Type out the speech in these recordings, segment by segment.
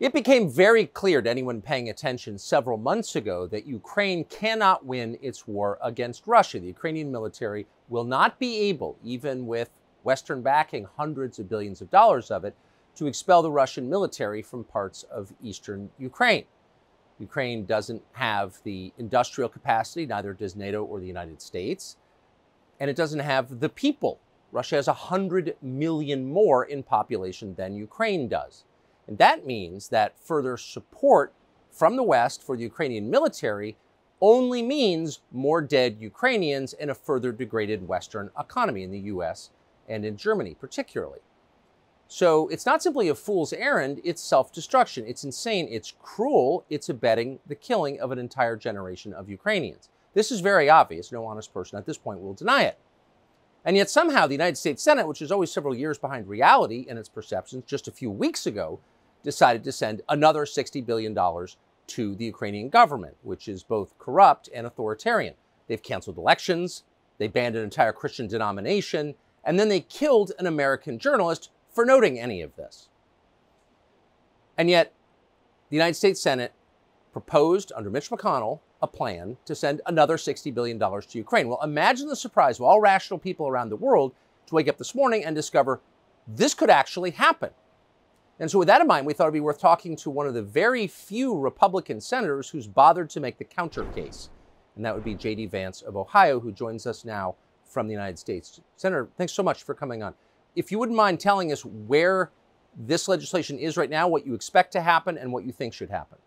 It became very clear to anyone paying attention several months ago that Ukraine cannot win its war against Russia. The Ukrainian military will not be able, even with Western backing, hundreds of billions of dollars of it, to expel the Russian military from parts of eastern Ukraine. Ukraine doesn't have the industrial capacity, neither does NATO or the United States, and it doesn't have the people. Russia has 100 million more in population than Ukraine does. And that means that further support from the West for the Ukrainian military only means more dead Ukrainians and a further degraded Western economy in the US and in Germany particularly. So it's not simply a fool's errand, it's self-destruction. It's insane, it's cruel, it's abetting the killing of an entire generation of Ukrainians. This is very obvious. No honest person at this point will deny it. And yet somehow the United States Senate, which is always several years behind reality in its perceptions, just a few weeks ago, decided to send another $60 billion to the Ukrainian government, which is both corrupt and authoritarian. They've canceled elections, they banned an entire Christian denomination, and then they killed an American journalist for noting any of this. And yet, the United States Senate proposed, under Mitch McConnell, a plan to send another $60 billion to Ukraine. Well, imagine the surprise of all rational people around the world to wake up this morning and discover this could actually happen. And so with that in mind, we thought it'd be worth talking to one of the very few Republican senators who's bothered to make the counter case. And that would be J.D. Vance of Ohio, who joins us now from the United States. Senator, thanks so much for coming on. If you wouldn't mind telling us where this legislation is right now, what you expect to happen, and what you think should happen.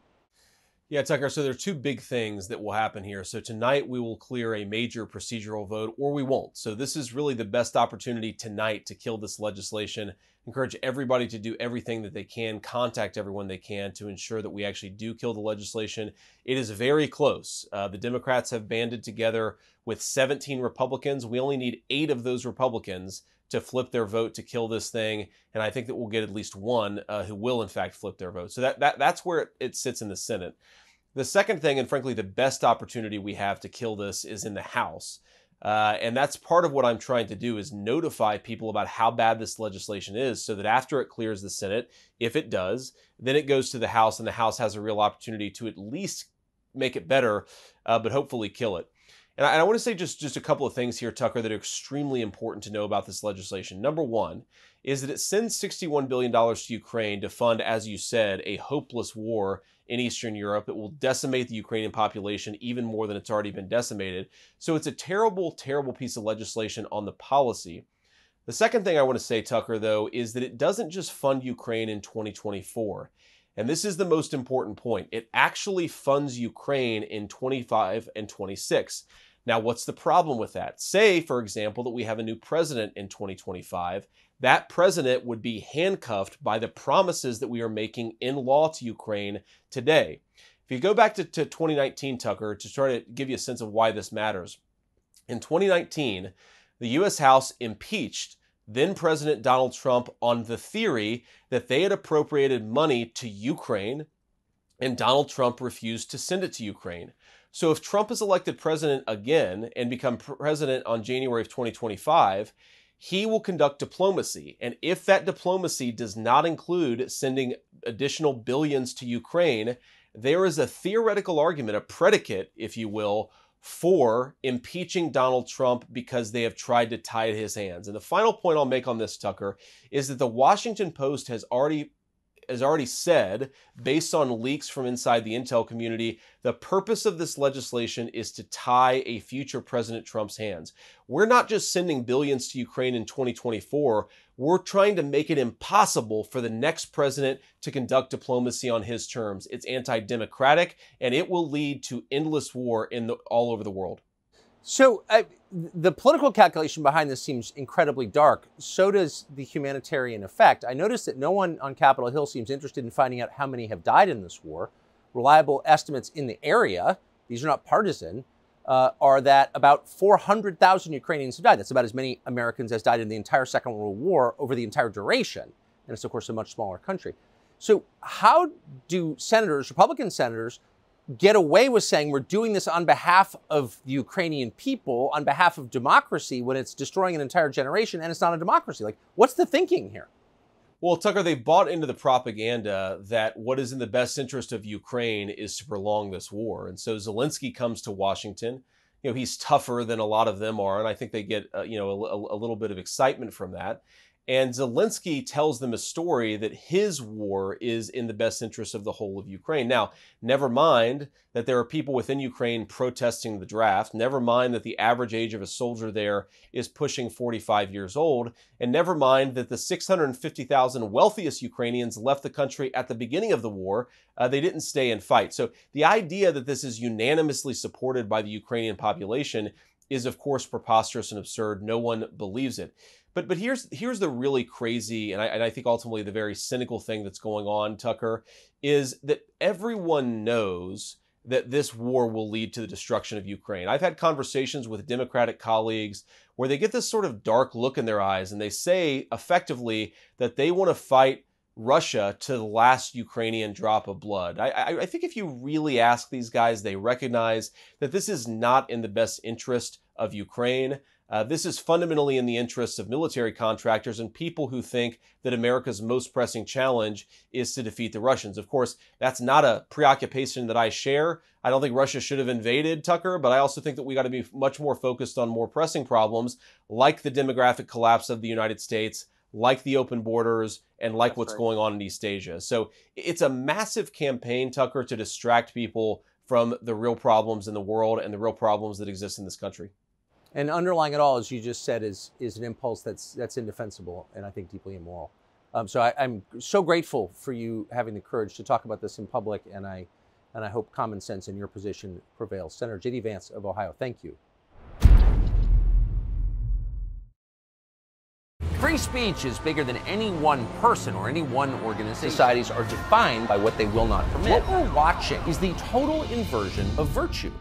Yeah, Tucker, so there are two big things that will happen here. So tonight we will clear a major procedural vote, or we won't. So this is really the best opportunity tonight to kill this legislation. Encourage everybody to do everything that they can, contact everyone they can to ensure that we actually do kill the legislation. It is very close. The Democrats have banded together with 17 Republicans. We only need 8 of those Republicans to flip their vote to kill this thing. And I think that we'll get at least one who will, in fact, flip their vote. So that's where it sits in the Senate. The second thing, and frankly, the best opportunity we have to kill this is in the House. And that's part of what I'm trying to do is notify people about how bad this legislation is so that after it clears the Senate, if it does, then it goes to the House and the House has a real opportunity to at least make it better, but hopefully kill it. And I want to say just a couple of things here, Tucker, that are extremely important to know about this legislation. Number one is that it sends $61 billion to Ukraine to fund, as you said, a hopeless war in Eastern Europe. It will decimate the Ukrainian population even more than it's already been decimated. So it's a terrible, terrible piece of legislation on the policy. The second thing I want to say, Tucker, though, is that it doesn't just fund Ukraine in 2024. And this is the most important point. It actually funds Ukraine in 25 and 26. Now, what's the problem with that? Say, for example, that we have a new president in 2025. That president would be handcuffed by the promises that we are making in law to Ukraine today. If you go back to 2019, Tucker, to try to give you a sense of why this matters. In 2019, the U.S. House impeached then President Donald Trump on the theory that they had appropriated money to Ukraine and Donald Trump refused to send it to Ukraine. So if Trump is elected president again and become president on January of 2025, he will conduct diplomacy. And if that diplomacy does not include sending additional billions to Ukraine, there is a theoretical argument, a predicate, if you will, for impeaching Donald Trump because they have tried to tie his hands. And the final point I'll make on this, Tucker, is that the Washington Post has already said, based on leaks from inside the intel community, the purpose of this legislation is to tie a future President Trump's hands. We're not just sending billions to Ukraine in 2024. We're trying to make it impossible for the next president to conduct diplomacy on his terms. It's anti-democratic, and it will lead to endless war all over the world. So the political calculation behind this seems incredibly dark. So does the humanitarian effect. I noticed that no one on Capitol Hill seems interested in finding out how many have died in this war. Reliable estimates in the area, these are not partisan, are that about 400,000 Ukrainians have died. That's about as many Americans as died in the entire Second World War over the entire duration. And it's, of course, a much smaller country. So how do senators, Republican senators, get away with saying we're doing this on behalf of the Ukrainian people, on behalf of democracy, when it's destroying an entire generation and it's not a democracy? Like, what's the thinking here? Well, Tucker, they bought into the propaganda that what is in the best interest of Ukraine is to prolong this war. And so Zelensky comes to Washington. He's tougher than a lot of them are. And I think they get, a little bit of excitement from that. And Zelensky tells them a story that his war is in the best interest of the whole of Ukraine. Now, never mind that there are people within Ukraine protesting the draft. Never mind that the average age of a soldier there is pushing 45 years old. And never mind that the 650,000 wealthiest Ukrainians left the country at the beginning of the war. They didn't stay and fight. So the idea that this is unanimously supported by the Ukrainian population is, of course, preposterous and absurd. No one believes it. But here's the really crazy, and I think ultimately the very cynical thing that's going on, Tucker, is that everyone knows that this war will lead to the destruction of Ukraine. I've had conversations with Democratic colleagues where they get this sort of dark look in their eyes, and they say effectively that they want to fight Russia to the last Ukrainian drop of blood. I think if you really ask these guys, they recognize that this is not in the best interest of Ukraine. This is fundamentally in the interests of military contractors and people who think that America's most pressing challenge is to defeat the Russians. Of course, that's not a preoccupation that I share. I don't think Russia should have invaded, Tucker, but I also think that we got to be much more focused on more pressing problems like the demographic collapse of the United States, like the open borders, and like what's going on in East Asia. So it's a massive campaign, Tucker, to distract people from the real problems in the world and the real problems that exist in this country. And underlying it all, as you just said, is an impulse that's indefensible and I think deeply immoral. So I'm so grateful for you having the courage to talk about this in public, and I hope common sense in your position prevails. Senator J.D. Vance of Ohio, thank you. Free speech is bigger than any one person or any one organization. Societies are defined by what they will not permit. What we're watching is the total inversion of virtue.